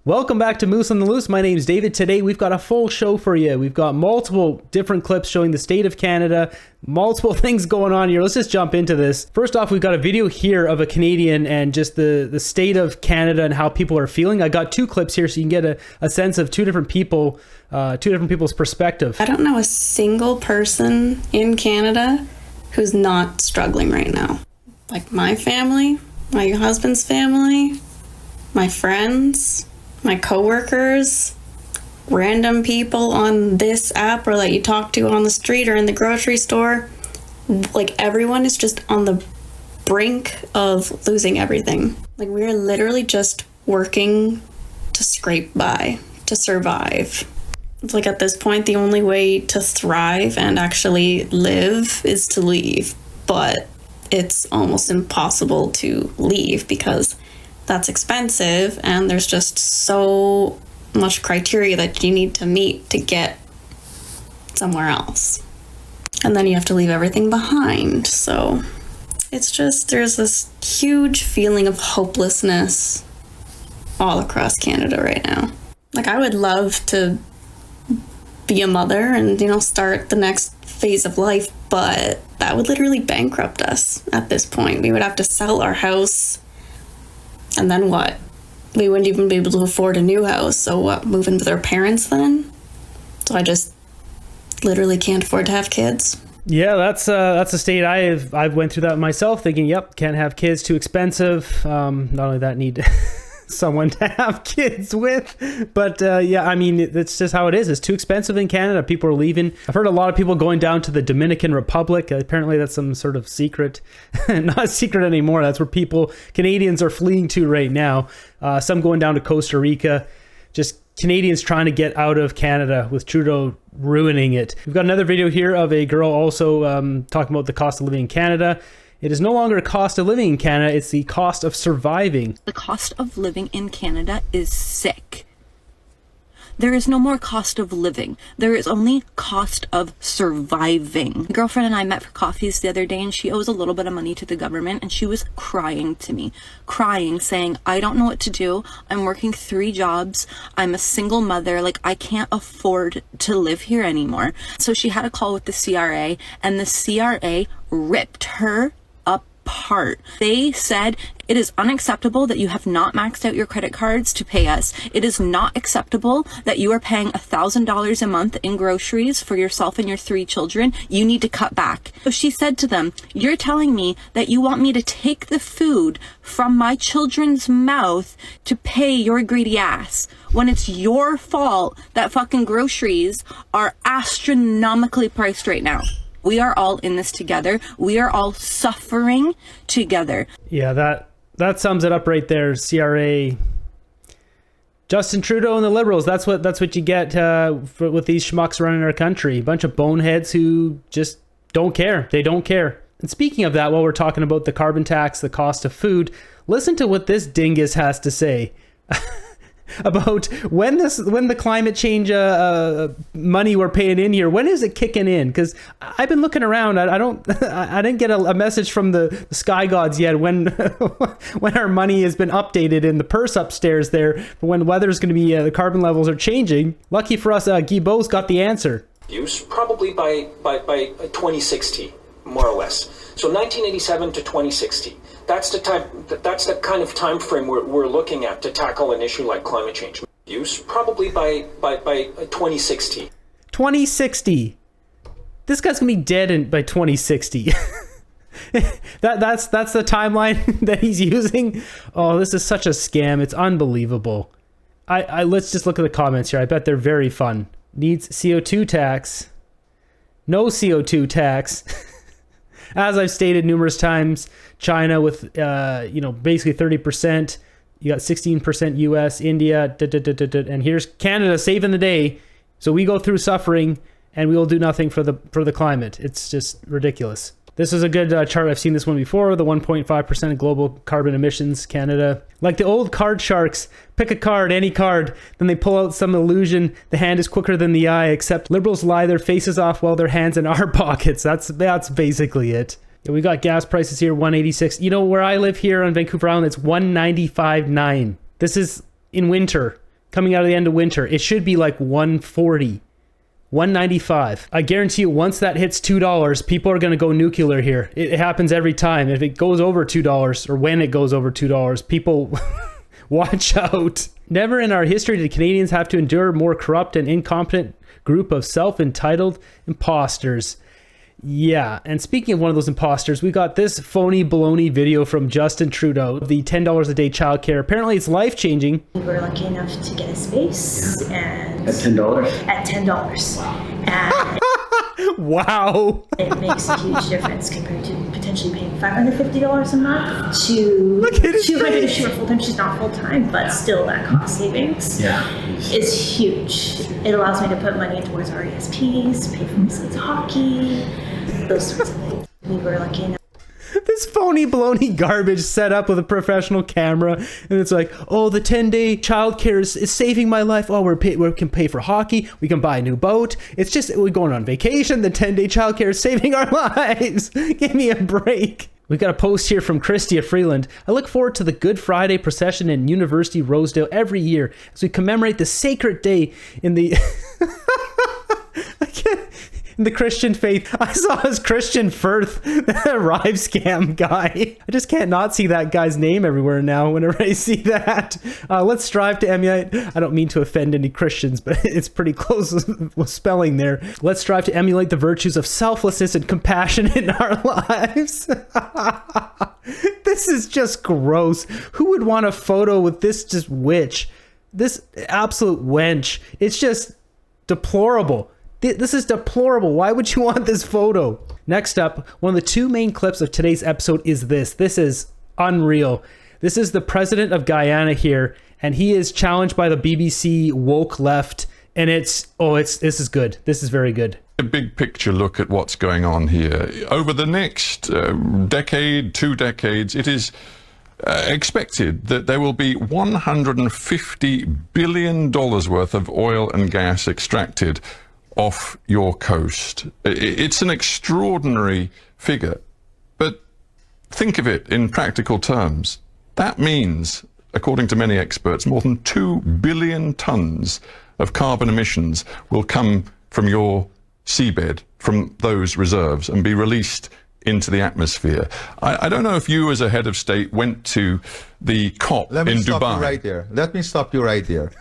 Welcome back to Moose on the Loose. My name's David. Today we've got a full show for you. We've got multiple different clips showing the state of Canada, multiple things going on here. Let's just jump into this. First off, we've got a video here of a Canadian and just the state of Canada and how people are feeling. I got two clips here so you can get a sense of two different people's perspective. I don't know a single person in Canada who's not struggling right now. Like my family, my husband's family, my friends, my coworkers, random people on this app or that you talk to on the street or in the grocery store. Like everyone is just on the brink of losing everything. Like we're literally just working to scrape by, to survive. It's like at this point, the only way to thrive and actually live is to leave. But it's almost impossible to leave because that's expensive and there's just so much criteria that you need to meet to get somewhere else. And then you have to leave everything behind. So it's just, there's this huge feeling of hopelessness all across Canada right now. Like I would love to be a mother and, start the next phase of life, but that would literally bankrupt us at this point. We would have to sell our house. And then what? We wouldn't even be able to afford a new house. So what, move in with our parents then? So I just literally can't afford to have kids. Yeah, that's a state I've went through that myself, thinking, yep, can't have kids, too expensive. Not only that, need someone to have kids with, but yeah, I mean, that's just how it is. It's too expensive in Canada. People are leaving. I've heard a lot of people going down to the Dominican Republic. Apparently that's some sort of secret, not a secret anymore. That's where Canadians are fleeing to right now. Some going down to Costa Rica. Just Canadians trying to get out of Canada with Trudeau ruining it. We've got another video here of a girl also talking about the cost of living in Canada. It is no longer a cost of living in Canada, it's the cost of surviving. The cost of living in Canada is sick. There is no more cost of living. There is only cost of surviving. My girlfriend and I met for coffees the other day and she owes a little bit of money to the government and she was crying to me, saying, I don't know what to do. I'm working 3 jobs. I'm a single mother. Like I can't afford to live here anymore. So she had a call with the CRA and the CRA ripped her apart. They said it is unacceptable that you have not maxed out your credit cards to pay us. It is not acceptable that you are paying $1,000 a month in groceries for yourself and your 3 children. You need to cut back. So she said to them, you're telling me that you want me to take the food from my children's mouth to pay your greedy ass when it's your fault that fucking groceries are astronomically priced right now. We are all in this together. We are all suffering together. Yeah, that sums it up right there. CRA, Justin Trudeau and the Liberals. That's what you get with these schmucks running our country. A bunch of boneheads who just don't care. They don't care. And speaking of that, while we're talking about the carbon tax, the cost of food, listen to what this dingus has to say. About when the climate change money we're paying in here, when is it kicking in? Because I've been looking around. I didn't get a message from the sky gods yet when when our money has been updated in the purse upstairs there for when weather's going to be the carbon levels are changing. Lucky for us, Guy Beau's got the answer. Use probably by 2060, more or less. So 1987 to 2060. That's the kind of time frame we're looking at to tackle an issue like climate change. Use probably by 2060. 2060. This guy's gonna be dead by 2060. that's the timeline that he's using. Oh, this is such a scam. It's unbelievable. Let's just look at the comments here. I bet they're very fun. Needs CO2 tax. No CO2 tax. As I've stated numerous times, China with, basically 30%. You got 16% US, India, and here's Canada saving the day. So we go through suffering and we will do nothing for the climate. It's just ridiculous. This is a good chart. I've seen this one before. The 1.5% of global carbon emissions, Canada. Like the old card sharks, pick a card, any card, then they pull out some illusion. The hand is quicker than the eye, except liberals lie their faces off while their hands in our pockets. That's basically it. Yeah, we got gas prices here, $1.86. You know, where I live here on Vancouver Island, it's $1.95.9. This is in winter. coming out of the end of winter. It should be like 140, 195. I guarantee you, once that hits $2, people are going to go nuclear here. It happens every time. If it goes over $2, or when it goes over $2, people watch out. Never in our history did Canadians have to endure a more corrupt and incompetent group of self-entitled imposters. Yeah, and speaking of one of those imposters, we got this phony baloney video from Justin Trudeau, the $10 a day childcare. Apparently it's life-changing. We were lucky enough to get a space, and At $10? at $10. And Wow. it makes a huge difference compared to potentially paying $550 a month to Look at his $200 if face. she were full-time. She's not full-time, but still that cost savings is huge. It allows me to put money towards RESPs, pay for my son's hockey, those sorts of things. We were lucky enough. This phony baloney garbage set up with a professional camera, and it's like, oh, the 10-day childcare is saving my life. Oh, we can pay for hockey. We can buy a new boat. It's just, we're going on vacation. The 10-day childcare is saving our lives. Give me a break. We've got a post here from Christia Freeland. I look forward to the Good Friday procession in University Rosedale every year as we commemorate the sacred day in the... in the Christian faith. I saw his Christian Firth, the Rive scam guy. I just can't not see that guy's name everywhere now whenever I see that. Let's strive to emulate. I don't mean to offend any Christians, but it's pretty close with spelling there. Let's strive to emulate the virtues of selflessness and compassion in our lives. This is just gross. Who would want a photo with this just witch? This absolute wench. It's just deplorable. This is deplorable. Why would you want this photo? Next up, one of the two main clips of today's episode is this. This is unreal. This is the president of Guyana here, and he is challenged by the BBC woke left, and this is good. This is very good. A big picture look at what's going on here. Over the next decade, 2 decades, it is expected that there will be $150 billion worth of oil and gas extracted off your coast. It's an extraordinary figure, but think of it in practical terms. That means, according to many experts, more than 2 billion tons of carbon emissions will come from your seabed, from those reserves, and be released into the atmosphere. I don't know if you as a head of state went to the COP in Dubai. Let me stop you right there. Let me stop you right there.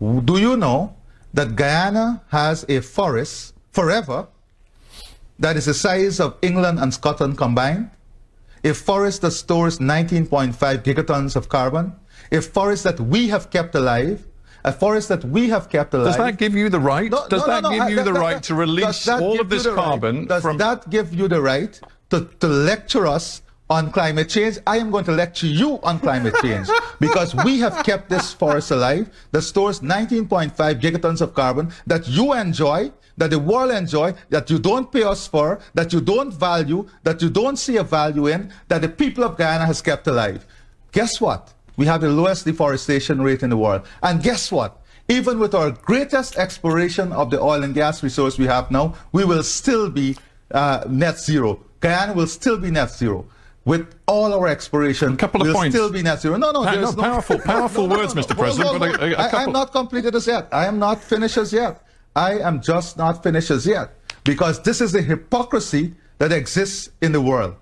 Do you know that Guyana has a forest forever that is the size of England and Scotland combined? A forest that stores 19.5 gigatons of carbon, a forest that we have kept alive, a forest that we have kept alive. Does that give you the right? Does that give you the right to release all of this carbon? Does that give you the right to lecture us on climate change? I am going to lecture you on climate change because we have kept this forest alive that stores 19.5 gigatons of carbon that you enjoy, that the world enjoy, that you don't pay us for, that you don't value, that you don't see a value in, that the people of Guyana has kept alive. Guess what? We have the lowest deforestation rate in the world. And guess what? Even with our greatest exploration of the oil and gas resource we have now, we will still be net zero. Guyana will still be net zero. With all our exploration, a couple of we'll points. Still be net zero. Powerful words, Mr. President. But a couple... I am not completed as yet. I am not finished as yet. I am just not finished as yet. Because this is the hypocrisy that exists in the world.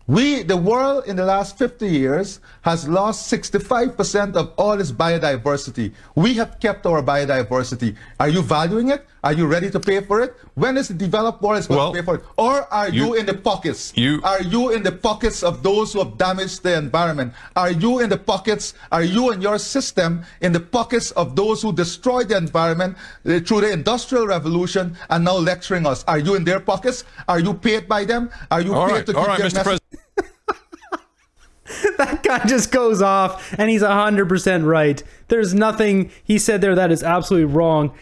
The world in the last 50 years has lost 65% of all its biodiversity. We have kept our biodiversity. Are you valuing it? Are you ready to pay for it? When is the developed world going to pay for it? Or are you in the pockets? Are you in the pockets of those who have damaged the environment? Are you in the pockets? Are you and your system in the pockets of those who destroyed the environment through the Industrial Revolution and now lecturing us? Are you in their pockets? Are you paid by them? Are you paid to keep their message? That guy just goes off, and he's 100% right. There's nothing he said there that is absolutely wrong.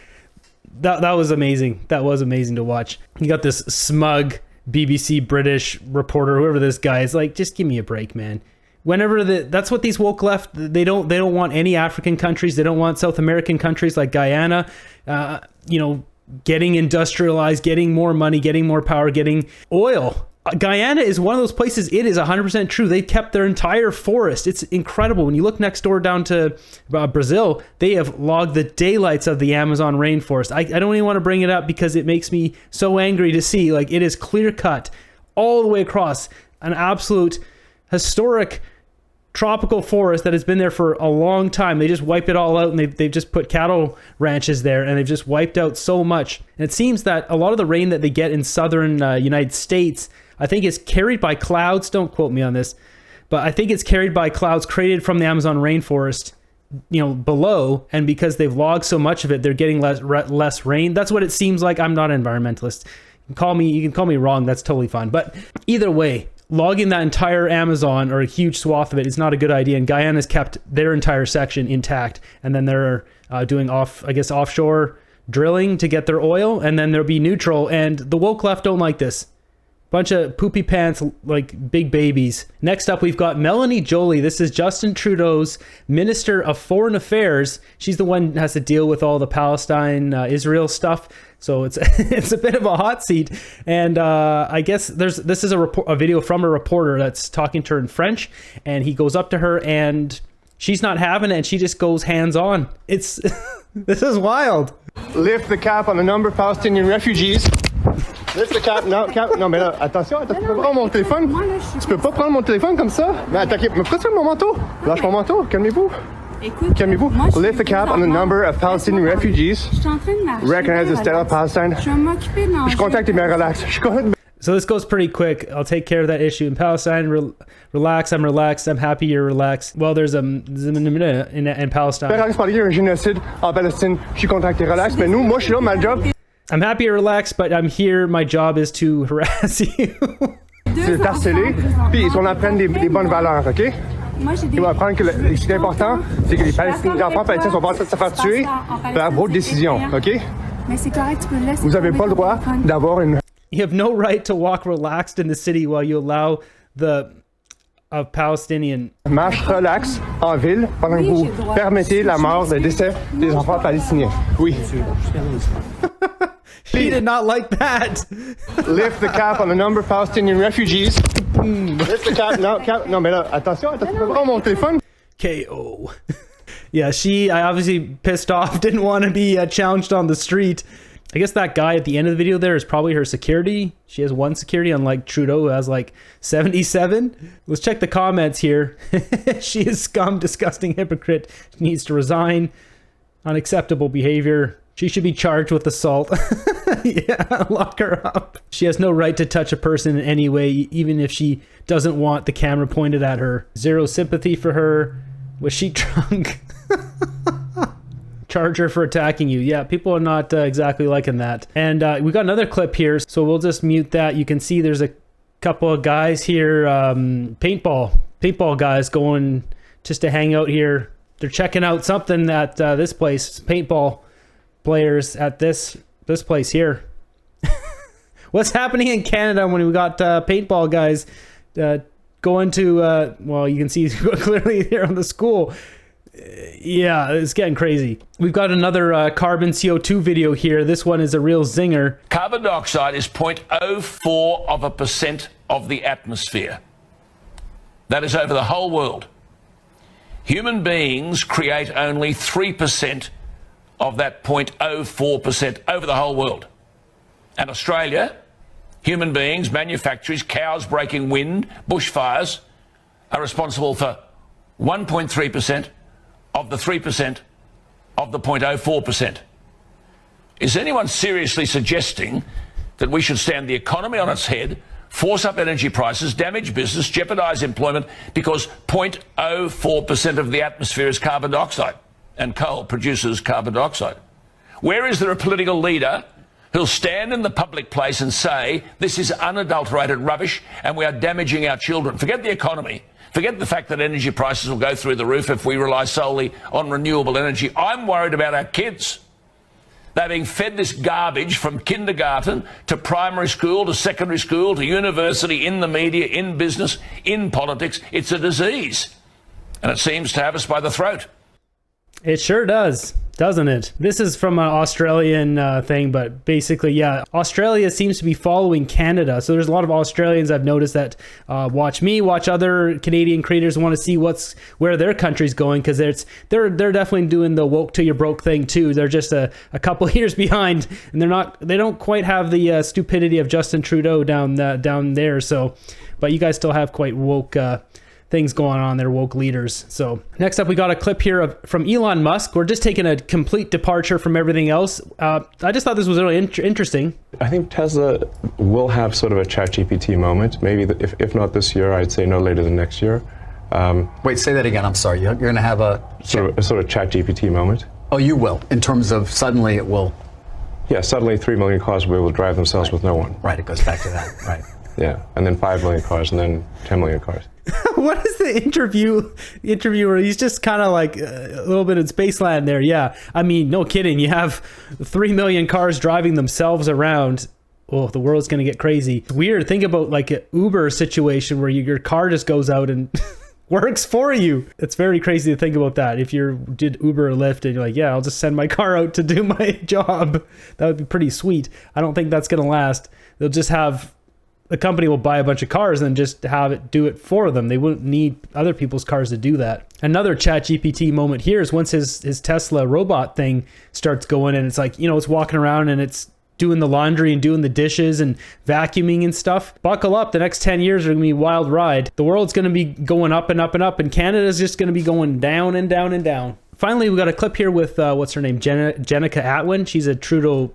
That was amazing. That was amazing to watch. You got this smug BBC British reporter, whoever this guy is, like, just give me a break, man. Whenever that's what these woke left, they don't want any African countries. They don't want South American countries like Guyana, getting industrialized, getting more money, getting more power, getting oil. Guyana is one of those places, it is 100% true. They've kept their entire forest. It's incredible. When you look next door down to Brazil, they have logged the daylights of the Amazon rainforest. I don't even want to bring it up because it makes me so angry to see. Like, it is clear cut all the way across, an absolute historic tropical forest that has been there for a long time. They just wipe it all out, and they've just put cattle ranches there, and they've just wiped out so much. And it seems that a lot of the rain that they get in southern United States, I think, is carried by clouds. Don't quote me on this, but I think it's carried by clouds created from the Amazon rainforest, below, and because they've logged so much of it, they're getting less rain. That's what it seems like. I'm not an environmentalist. You can call me wrong. That's totally fine. But either way, logging that entire Amazon, or a huge swath of it, is not a good idea. And Guyana's kept their entire section intact, and then they're doing offshore drilling to get their oil, and then there'll be neutral. And the woke left don't like this. Bunch of poopy pants, like big babies. Next up, we've got Melanie Joly. This is Justin Trudeau's Minister of Foreign Affairs. She's the one that has to deal with all the Palestine, Israel stuff. So it's a bit of a hot seat. And I guess this is a video from a reporter that's talking to her in French, and he goes up to her, and she's not having it, and she just goes hands on. It's this is wild. Lift the cap on the number of Palestinian refugees. Lift the cap. Non, mais là, attention, tu peux pas prendre mon téléphone. Tu peux pas prendre mon téléphone comme ça. Mais attaquez, mais pourquoi tu veux mon manteau? Lâche mon manteau, calmez-vous. Calmez-vous. Lift the cap on the number of Palestinian refugees. Recognize the state of Palestine. Je suis content que t'es bien relax. So this goes pretty quick. I'll take care of that issue in Palestine. Relax. I'm relaxed. I'm happy you're relaxed. Well, there's in Palestine. Relax, parler d'un génocide en Palestine. Je suis content que t'es relax. Mais nous, moi, je suis là, my job. I'm happy you're relaxed, but I'm here. My job is to harass you. C'est harceler, puis ils sont en train des bonnes valeurs, ok? Il va apprendre que ce qui est important, c'est que les enfants palestiniens sont pas en train de se faire tuer par vos décisions, ok? Vous n'avez pas le droit d'avoir une... You have no right to walk relaxed in the city while you allow the Palestinian... Marche relax en ville pendant que vous permettez la mort, le décès des enfants palestiniens. Oui. He did not like that. Lift the cap on the number of Palestinian refugees. Lift the cap. Non, mais là, attention, tu peux pas prendre mon téléphone. KO. Yeah, I obviously pissed off, didn't want to be challenged on the street. I guess that guy at the end of the video there is probably her security. She has one security, unlike Trudeau, who has like 77. Let's check the comments here. She is scum, disgusting hypocrite. She needs to resign. Unacceptable behavior. She should be charged with assault. Yeah, lock her up. She has no right to touch a person in any way, even if she doesn't want the camera pointed at her. Zero sympathy for her. Was she drunk? Charge her for attacking you. Yeah, people are not exactly liking that. And we got another clip here, so we'll just mute that. You can see there's a couple of guys here, paintball guys going just to hang out here. They're checking out something at this place, paintball players at this place here. What's happening in Canada when we got paintball guys going to well, you can see clearly here on the school. Yeah, it's getting crazy. We've got another carbon CO2 video here. This one is a real zinger. Carbon dioxide is 0.04% of the atmosphere. That is over the whole world. Human beings create only 3% of that 0.04% over the whole world. And Australia, human beings, manufacturers, cows breaking wind, bushfires, are responsible for 1.3% of the 3% of the 0.04%. Is anyone seriously suggesting that we should stand the economy on its head, force up energy prices, damage business, jeopardise employment because 0.04% of the atmosphere is carbon dioxide, and coal produces carbon dioxide? Where is there a political leader who'll stand in the public place and say this is unadulterated rubbish and we are damaging our children? Forget the economy. Forget the fact that energy prices will go through the roof if we rely solely on renewable energy. I'm worried about our kids. They're being fed this garbage from kindergarten to primary school to secondary school to university, in the media, in business, in politics. It's a disease. And it seems to have us by the throat. It sure does. doesn't it? This is from an Australian thing, but basically, yeah, Australia seems to be following Canada. So there's a lot of Australians I've noticed that watch me, watch other Canadian creators, want to see where their country's going, because they're definitely doing the woke till you're broke thing too. They're just a couple years behind, and they don't quite have the stupidity of Justin Trudeau down there. So, but you guys still have quite woke things going on there, woke leaders. So next up, we got a clip here from Elon Musk. We're just taking a complete departure from everything else. I just thought this was really interesting. I think Tesla will have sort of a ChatGPT moment. Maybe if not this year, I'd say no later than next year. Wait, say that again. I'm sorry. You're going to have a sort of ChatGPT moment. Oh, you will. In terms of suddenly it will. Yeah, suddenly 3 million cars will be able to drive themselves with no one. Right. It goes back to that. Right. Yeah, and then 5 million cars, and then 10 million cars. What is the interviewer? He's just kind of like a little bit in Spaceland there. Yeah, I mean, no kidding. You have 3 million cars driving themselves around. Oh, the world's gonna get crazy. It's weird. Think about like an Uber situation where your car just goes out and works for you. It's very crazy to think about that. If you did Uber or Lyft and you're like, yeah, I'll just send my car out to do my job. That would be pretty sweet. I don't think that's gonna last. They'll just have the company will buy a bunch of cars and just have it do it for them. They wouldn't need other people's cars to do that. Another ChatGPT moment here is once his Tesla robot thing starts going, and it's like, it's walking around and it's doing the laundry and doing the dishes and vacuuming and stuff. Buckle up. The next 10 years are going to be a wild ride. The world's going to be going up and up and up, and Canada's just going to be going down and down and down. Finally, we got a clip here with, what's her name? Jenica Atwin. She's a Trudeau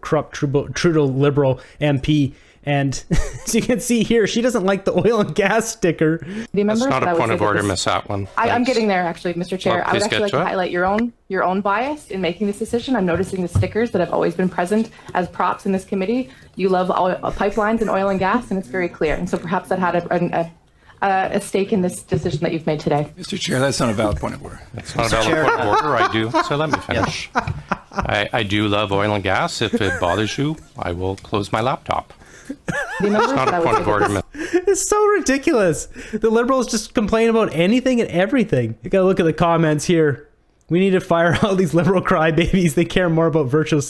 Liberal MP. And as you can see here, she doesn't like the oil and gas sticker. That's not a point of order, Ms. Atwin. I'm getting there, actually, Mr. Chair. Well, I would actually like to highlight your own bias in making this decision. I'm noticing the stickers that have always been present as props in this committee. You love pipelines and oil and gas, and it's very clear. And so perhaps that had a stake in this decision that you've made today. Mr. Chair, that's not a valid point of order. That's not a valid point of order. I do. So let me finish. I do love oil and gas. If it bothers you, I will close my laptop. It's not a point of order. It's so ridiculous. The Liberals just complain about anything and everything. You gotta look at the comments here. We need to fire all these Liberal crybabies. They care more about virtue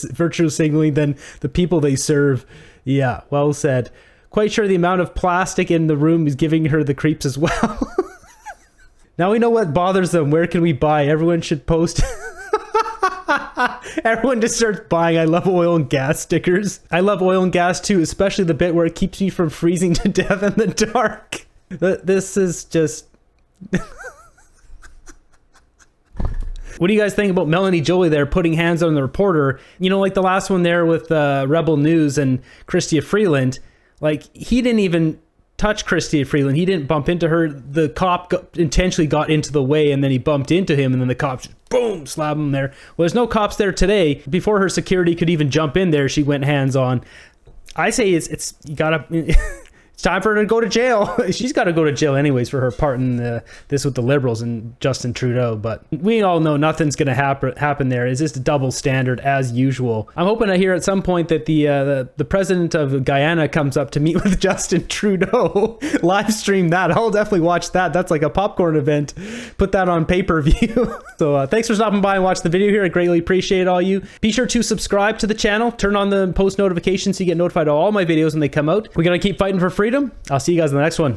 signaling than the people they serve. Yeah, well said. Quite sure the amount of plastic in the room is giving her the creeps as well. Now we know what bothers them. Where can we buy? Everyone should post. Everyone just starts buying I love oil and gas stickers. I love oil and gas too, especially the bit where it keeps me from freezing to death in the dark. This is just... What do you guys think about Melanie Joly there putting hands on the reporter? Like the last one there with Rebel News and Chrystia Freeland. Like, he didn't even touch Chrystia Freeland. He didn't bump into her. The cop intentionally got into the way, and then he bumped into him, and then the cop just, boom, slapped him there. Well, there's no cops there today. Before her security could even jump in there, she went hands on. I say it's you gotta... It's time for her to go to jail. She's got to go to jail anyways for her part in this with the Liberals and Justin Trudeau. But we all know nothing's going to happen there. It's just a double standard as usual. I'm hoping to hear at some point that the president of Guyana comes up to meet with Justin Trudeau. Live stream that. I'll definitely watch that. That's like a popcorn event. Put that on pay-per-view. So thanks for stopping by and watch the video here. I greatly appreciate all you. Be sure to subscribe to the channel. Turn on the post notifications so you get notified of all my videos when they come out. We're going to keep fighting for freedom. I'll see you guys in the next one.